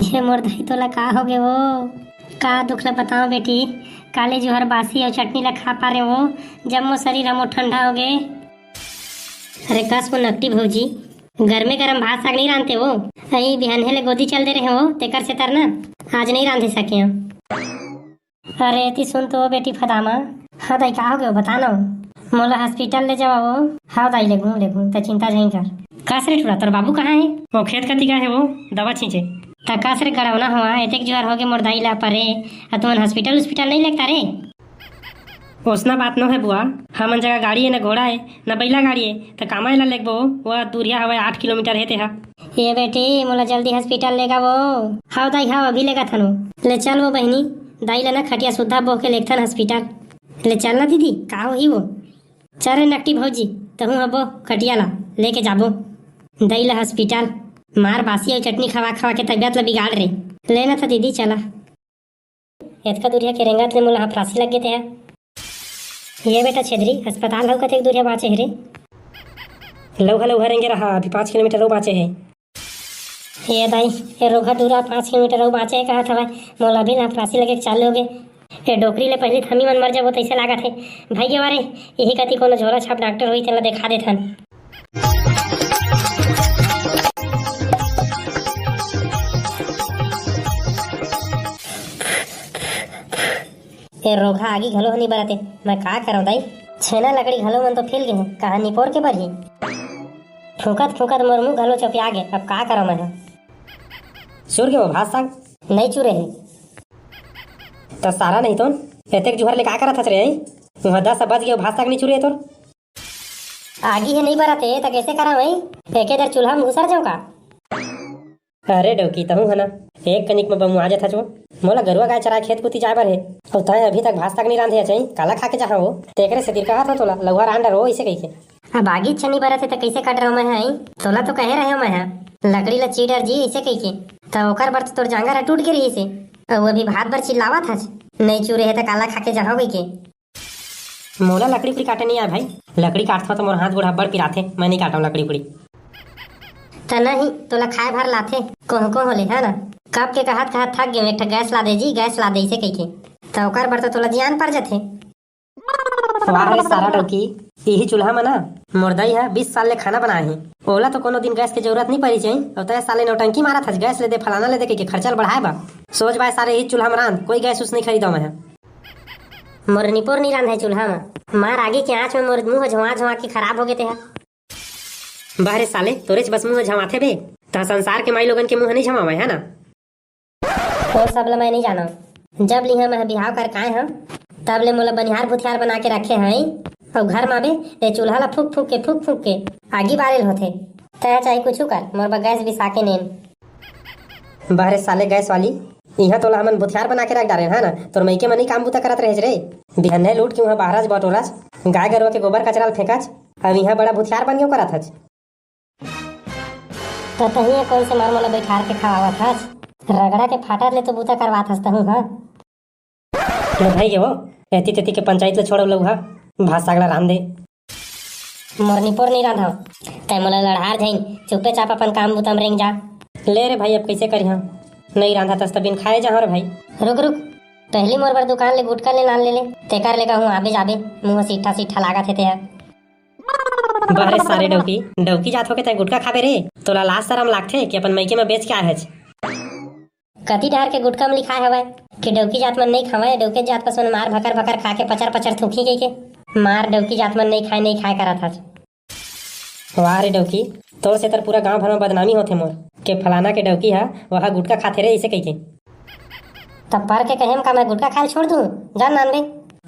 ये मोर दही तोला का हो गए वो का दुख ला बताओ बेटी। काले जोहर बासी और चटनी ला खा पा रहे हो जब मो शरीर हमो ठंडा हो गए। अरे कस को नकटी भौजी घर में गरम भात साग नहीं रांधते हो। अही बिहान ले गोदी चल दे रहे हो तेकर से तरना आज नहीं रांधे सके हम। अरे ती सुन तो बेटी फदामा। हाँ दाई का हो गए बता ना मोला हॉस्पिटल ले जाओ। हाँ दाई ले घूम तो चिंता नहीं कर। कास रे टूरा तोर बाबू कहाँ है? वो खेत कती का है वो दवा छींचे तकास रे गड़वना हुआ एतेक जुआर हो गए मोर दाई ला परे तुमन हॉस्पिटल नहीं लगता रे। ओसना बात न है बुआ हमन जगह गाड़ी है न घोड़ा है न बैला गाड़ी है तो कामा ला लेगबो वो दूरिया हवा 8 किलोमीटर है तेहा। ये बेटी मोला जल्दी हॉस्पिटल लेगा वो। हाँ दाई हाँ अभी लेगा थनो ले चल वो बहनी दाई ला ना खटिया सुधा बोह के लेगथन हॉस्पिटल ले चलना दीदी का हो ही वो। चल नकटी भौजी तहु हबो खटिया ला लेके जाबो दाई ला हॉस्पिटल। मार बासी और चटनी खवा खवा के तबियत ला बिगाड़ रे लेना था दीदी चला। एतका दूरिया के रेंगत ले मोला फांसी लग गए थे। ये बेटा छेदरी अस्पताल हव कतेक दूरिया बाचे है रे? लौहा रेंगे रहा अभी 5 किलोमीटर रो बाचे है। ये दाई ये रोगा दूरा 5 किलोमीटर रो बाचे है कहा था मोला भी ना फांसी लगे चालू हो गए। ये डोकरी ले पहले थमी मन मर जाबो तैसे लागत है भाई के बारे यही कति कोनो झोला छाप डॉक्टर होई तेला देखा देथन। ये रोगा आगे घलो नहीं बरते मैं का करूं दाई छेना लकड़ी घलो मन तो फैल गए हैं कहा निपोर के बरही फूकत मोर मुंह घलो चपिया गए अब का करो मैं। चूर के वो भात साग नहीं चूरे है तो सारा नहीं तो एतेक जुहर ले का करत हस रे वहां 10 बज गए भात साग नहीं चूरे तो आगी है नहीं बरते तो कैसे करा भाई एक इधर चूल्हा में घुसर जाऊं का? अरे डोकी तहु है ना एक कनिक में बमु आ जाता जो मोला गरुआ गाय चरा खेत कुती जाए बर है और तय अभी तक भात साग नहीं रांधे चाहिए काला खा के जहाँ हो तेकरे से दिर कहा था तोला लहुआ रांडर हो इसे कही के अब आगी छनी बरते तो कैसे काट रहा हूँ मैं है तोला तो कहे रहे हो मैं लकड़ी ला चीडर जी इसे कही के तो ओकर बर तोर जांगर टूट गिरी इसे वो अभी भात भर चिल्लावा था नहीं चूरे है तो काला खा के जहाँ गई के। मोला लकड़ी उकड़ी काटे नहीं आया भाई लकड़ी काटता तो मोर हाथ गोड़ हब्बड़ पिराथे मैं नहीं काटा लकड़ी उकड़ी तो नहीं तोला खाए भर लाथे को होले है ना कब के कहत थक गए एक गैस ला दे जी गैस ला दे इसे कही के तो ओकर बर तो तोला जियान पड़ जाथे। वाह रे सारा डोकी यही चूल्हा में ना मोरदाई है 20 साल ले खाना बनाए है ओला तो कोनो दिन गैस की जरूरत नहीं पड़ी चाहिए और तय साले नौटंकी मारा था गैस ले दे फलाना ले दे के खर्चा बढ़ाए बा सोच बाय सारे ही चूल्हा में रांध कोई गैस उस नहीं खरीदा मैं मोर निपोर नहीं रांध है चूल्हा में मार आगे के आँच में मोर मुँह झुआ के खराब हो गए थे। बाहरे साले तोरे बस मुँह झमाथे बे तो संसार के माई लोगन के मुँह नहीं झमावे है ना और सब मैं नहीं जाना जब लिहा मैं बिहाव कर काए हम तब ले मोला बनिहार भुथियार बना के रखे हैं और घर में बे चूल्हा ला फूक फूक के आगी बारेल होते तय चाहे कुछ कर मोर बा गैस बिसा के नेन बाहरे साले गैस वाली यहाँ तोला हमन भुथियार बना के रख डारे है ना तोर मईके मनी काम बुता करत रहे रे बिहन्ने लूट के वहाँ बहराज बटोराज गाय गरुआ के गोबर कचरा फेंकाच अब यहाँ बड़ा भुथियार बन गयो करत हच तो तही कौन से मार मोला बैठार के खवावत हच रगड़ा के फाटा ले तो बुता करवात हस तहु हां लो भाई के वो एती तेती के पंचायत ले छोड़ लो हा भात सागला रांध दे मोरनी पोर नहीं रांधा तय मोला लड़हार जाइन चुपे चाप अपन काम बुतम रेंग जा ले रे भाई अब कैसे करी हां नहीं रांधा तस तबिन खाए जा रे भाई रुक पहली मोर बर दुकान ले गुटका ले नान ले तेकर ले कहूं आबे जाबे मुंह सीठा लागत है ते बारे सारे डौकी जात हो के तय गुटका खाबे रे तोला लाज शरम लागथे कि अपन मईके में बेच के आए है कति डहर के गुटका में लिखा हवे कि डौकी जात मन नहीं खावे डौके जात पसंद मार भकर खा के पचर थूकी गई के मार डौकी जात मन नहीं खाए करत था। वाह रे डौकी तोर से तर पूरा गांव भर में बदनामी होथे मोर के फलाना के डौकी है वह गुटका खाते रे इसे कही के तब पर के कहेम का मैं गुटका खाए छोड़ दूं जान नान बे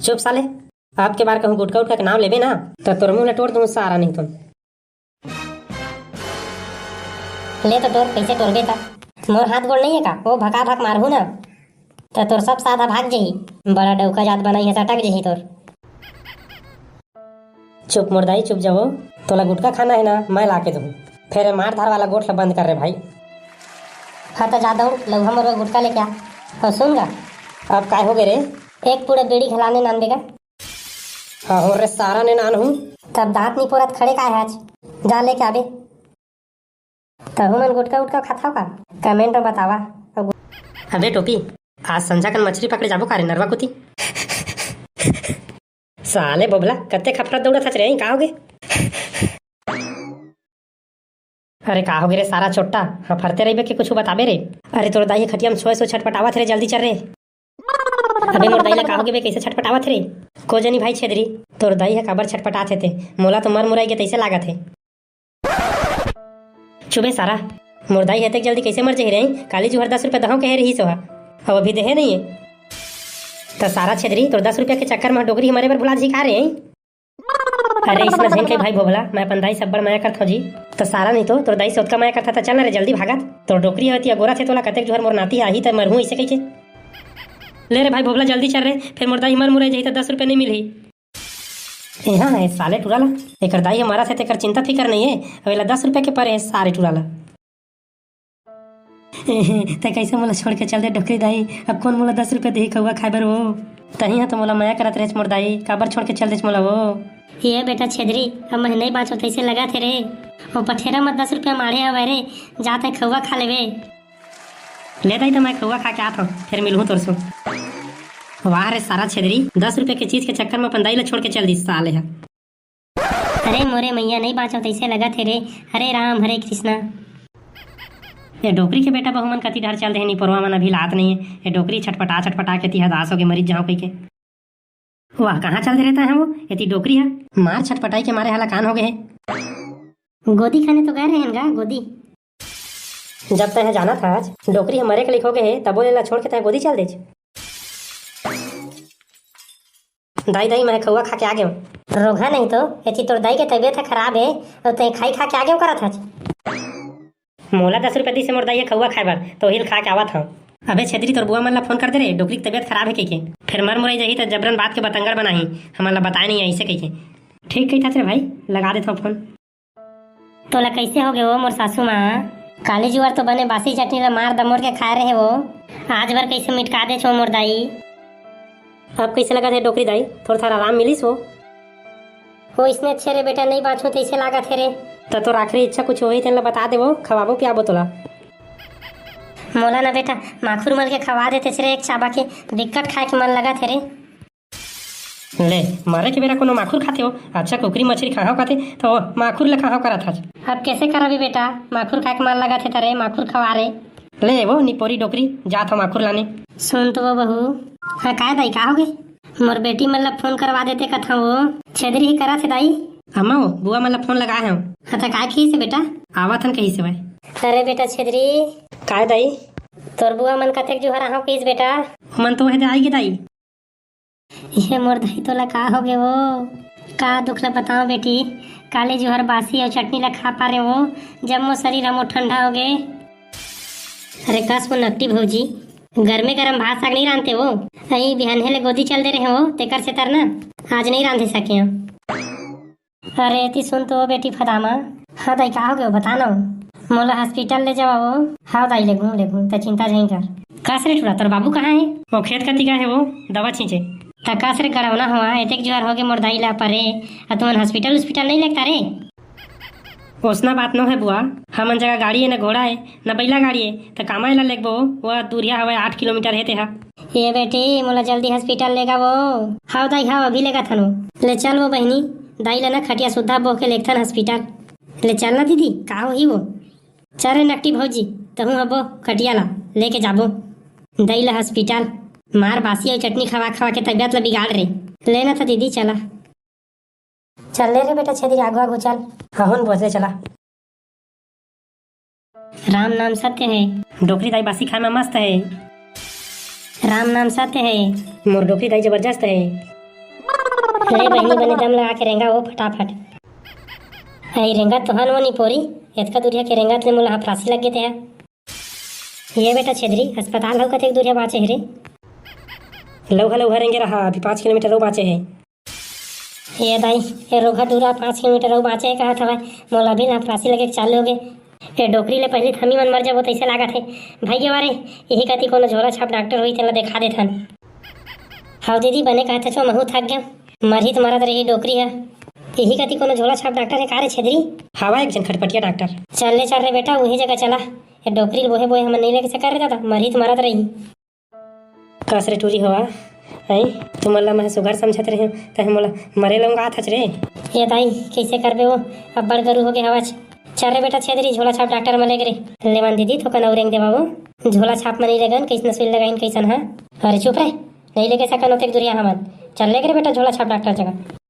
चुप साले आपके बार कहूँ गुटका उटका के नाम लेबे ना तो तोर मुंह ले तोड़ दूं सारा नहीं तुम ले तो तोर कैसे तोड़बे था मोर हाथ गोड़ नहीं है का वो भका भक मारहू ना तो तोर सब साधा भाग जही बड़ा डौका जात बनाई है सटक जही तोर चुप मुर्दाई चुप जाओ तोला गुटका खाना है ना मैं ला के दूँ फिर मार धार वाला गोठ बंद कर रहे भाई। हाँ तो जा दौड़ लौहा मोर गुटका लेके आ और सुनगा अब काय हो गए रे एक पूरा बीड़ी खिलाने नान देगा हाँ हो रे सारा ने नान हूँ तब दांत नहीं पोरत खड़े का है आज जा लेके आबे तहु मन गुटका उटका खाता का कमेंट में बतावा और अबे टोपी, आज संझा कन मछली पकड़े जाबो कारे नरवा कुती। साले बोबला कत्ते खपरत दौड़त हच रे, का होगे? अरे का होगे रे सारा छोटा, हाँ फरते रहिबे कि कुछ बताबे रे। अरे तोर दाई खटिया में सोए छटपटावत रे, जल्दी चल रे। अबे मोर दाई ला का होगे बे, कैसे छटपटावत रे? को जनी भाई छेदरी, तोर दाई है काबर छटपटात हे ते, मोला तो मर मुराई के तैसे लागत है। चुबे सारा, मोर दाई हेते जल्दी कैसे मर जाही रे? काली जुहर 10 रुपया दहो कहे रही सो, अब अभी देहे नहीं है तो सारा छेदरी तोर 10 रुपया के चक्कर में डोगरी हमारे पर भुला जी का रे। अरे इसमें झेन के भाई भोबला, मैं अपन दाई सब बड़ माया करत हूँ जी, तो सारा नहीं तो तोर दाई से उतका माया करता था। चल ना रे जल्दी भागत, तोर डोकरी होती गोरा थे तोला कतेक जोहर मोर नाती आही त मरहूँ ऐसे कही। ले रे भाई भोबला जल्दी चल रे, फिर मोर दाई मर मुरे जाही तो 10 रुपया नहीं मिली। यहाँ है साले टुराला, एक दाई हमारा से तेकर चिंता फिकर नहीं है, अवेला 10 रुपया के परे है सारे टुराला। ते कैसे मोला छोड़ के चल दे डोकरी दाई, अब कौन मोला 10 रुपया दे कौवा खाए बर वो, तही तो मोला माया करत रहे मोर दाई, काबर छोड़ के चल दे मोला वो। ये बेटा छेदरी, अब मैं नहीं बाँचो तैसे लगा थे रे, वो पठेरा मत 10 रुपया मारे हवे रे, जाते खौवा खा लेवे। ले दाई तो मैं खौवा खा के आता हूँ, फिर मिलूँ तोर से। वाह रे सारा छेदरी, 10 रुपया के चीज के चक्कर में अपन दाई ला छोड़ के चल दी साले है। अरे मोरे मैया नहीं बाँचो तैसे लगा थे रे, हरे राम हरे कृष्णा। ये डोकरी के बेटा बहुमन कति डर चल दे नहीं, परवा मन अभी लात नहीं है, ये डोकरी छटपटा के तिहा दास हो के मरीज जाओ कही के। वाह कहाँ चल दे रहता है वो, ये डोकरी है मार छटपटाई के मारे हाला कान हो गए हैं। गोदी खाने तो गए रहे गा गोदी, जब तय जाना था आज डोकरी हमारे के लिख हो गए तब बोले ला छोड़ के तय गोदी चल दे। दाई दाई मैं खौआ खा के आ गया हूँ। रोगा नहीं तो ये तोर दाई के तबीयत खराब है तो तय खाई खा के आ गया करा था। मोला 10 रुपया दी से मोर दाई खौआ खाए बर तो हिल खा के आवा था। अबे छेदरी तोर बुआ मन ला फोन कर दे रे, डोकरी की तबीयत खराब है कही के, फिर मर मुरई जाही तो जबरन बात के बतंगर बनाही, हमारा बताए नहीं ऐसे कही के। ठीक कही था तेरे भाई, लगा देता हूँ फोन। तोला कैसे हो गए वो मोर सासू माँ, काली जुआर तो बने बासी चटनी ला मार दमोर के खाए रहे वो, आज भर कैसे मिटका दे छो मोर दाई। अब कैसे लगा थे डोकरी दाई, थोड़ा थोड़ा आराम मिली सो हो इसने अच्छे रे बेटा, नहीं बाँचो तो ऐसे लगा थे रे। तो आखिरी इच्छा कुछ हो ही तेन बता दे, वो खवाबो पियाबो तोला। मोला ना बेटा माखुर मल के खवा देते रे, एक चाबा के दिक्कत खाए के मन लगा थे रे। ले मारे के बेरा कोनो माखुर खाते हो, अच्छा कुकरी मछली खाओ खाते तो माखुर ले खाओ करा था। अब कैसे करा भी बेटा, माखुर खाए के मन लगा थे तरे, माखुर खवा रे। ले वो निपोरी डोकरी जा था माखुर लाने। सुन तो वो बहू, हाँ का दाई का हो गए, मोर बेटी मतलब फोन करवा देते कथा वो छेदरी ही करा थे दाई। अम्मा बुआ मतलब फोन लगाए हूँ। हाँ तो का कही से बेटा आवा थन कही से भाई। अरे बेटा छेदरी का दाई, तोर बुआ मन कतेक जुहर आहो कहिस बेटा, मन तो है आएगी दाई। ये मोर दाई तोला का हो गए वो, का दुख ला बताओ बेटी, काले जुहर बासी और चटनी ला खा पा रहे वो, जब मो शरीर हमो ठंडा हो गए। अरे कस वो नकटी भौजी, घर में गरम भात साग नहीं रांधते वो, अही बिहान ले गोदी चल दे रहे हो तेकर से तरना, आज नहीं रांधे सके हम। अरे ती सुन तो बेटी फदामा, हाँ दाई का हो गए बताना, मोला हॉस्पिटल ले जावा वो। हाँ दाई ले घूम तो चिंता नहीं कर। कास रे टुरा तोर बाबू कहाँ है, वो खेत कति का है वो दवा छींचे, तो कास रे गड़वना हुआ एतेक जुआर हो गए मोर दाई ला परे, तुमन हॉस्पिटल नहीं लगता रे। ओसना बात न है बुआ, हमन जगह गाड़ी है न घोड़ा है न बैला गाड़ी है, तो कामा ला लेगबो, वो दूरिया हवा 8 किलोमीटर है तेहा। ये बेटी मोला जल्दी हॉस्पिटल लेगा वो। हाँ दाई हाँ अभी लेगा थनो, ले चल वो बहनी दाई ला ना खटिया सुधा बोह के लेगथन हॉस्पिटल, ले चलना दीदी का हो ही वो। चल नकटी भौजी तहु हबो खटिया ला लेके जाबो दाई ला हॉस्पिटल, मार बासी और चटनी खवा खवा के तबियत ला बिगाड़ रे, लेना था दीदी चला। चल ले रे बेटा छेदी आगू आगू चल, हहुन बोझे चला। राम नाम सत्य है, डोकरी दाई बासी खाना मस्त है, राम नाम सत्य है, मोर डोकरी दाई जबरदस्त है। अरे बहनी बने दम लगा के रेंगा वो फटाफट, आई रेंगा तो हन वो नहीं पोरी, इतका दूरिया के रेंगा ले मोला फांसी लग गए थे। ये बेटा छेदरी अस्पताल हो कतेक दूरिया बाँचे है रे, लौहा रेंगे रहा अभी 5 किलोमीटर रो बाँचे है। ये दाई ये रोगा दूरा 5 किलोमीटर रो बाँचे है कहा था भाई, मोला भी ना फांसी लगे चालू हो गए। ये डोकरी ले पहले थमी मन मर जाबो तैसे लागा थे भाई वारे, यही कति कोनो झोला छाप डॉक्टर हुई तेला देखा देथन। हाँ दीदी बने कहते छो महू थक गया, मरही तो मरत रही डोकरी है, यही कति कोनो झोला छाप डॉक्टर है का रे छेदरी। हवा एक जन खटपटिया डॉक्टर, चल रे बेटा वही जगह चला, ये डोकरी बोहे बोहे हम नहीं लेके सकर रे दादा मरी तो मारत रही कस रे टूरी हवा है तुम ला मैं सुगर समझत रही त मोला मरे लूंगा आथच रे ये दाई कैसे करबे वो अब बड़ गरु हो गए हवा चल रे बेटा छेदरी झोला छाप डॉक्टर में ले रे लेवन दीदी तो कना उरेंग दे बाबू झोला छाप में नहीं लगन कैसन सुई लगाइन कैसन है अरे चुप रे नहीं लेके सकन होते दुरिया हमन चल ले रे बेटा झोला छाप डॉक्टर जगह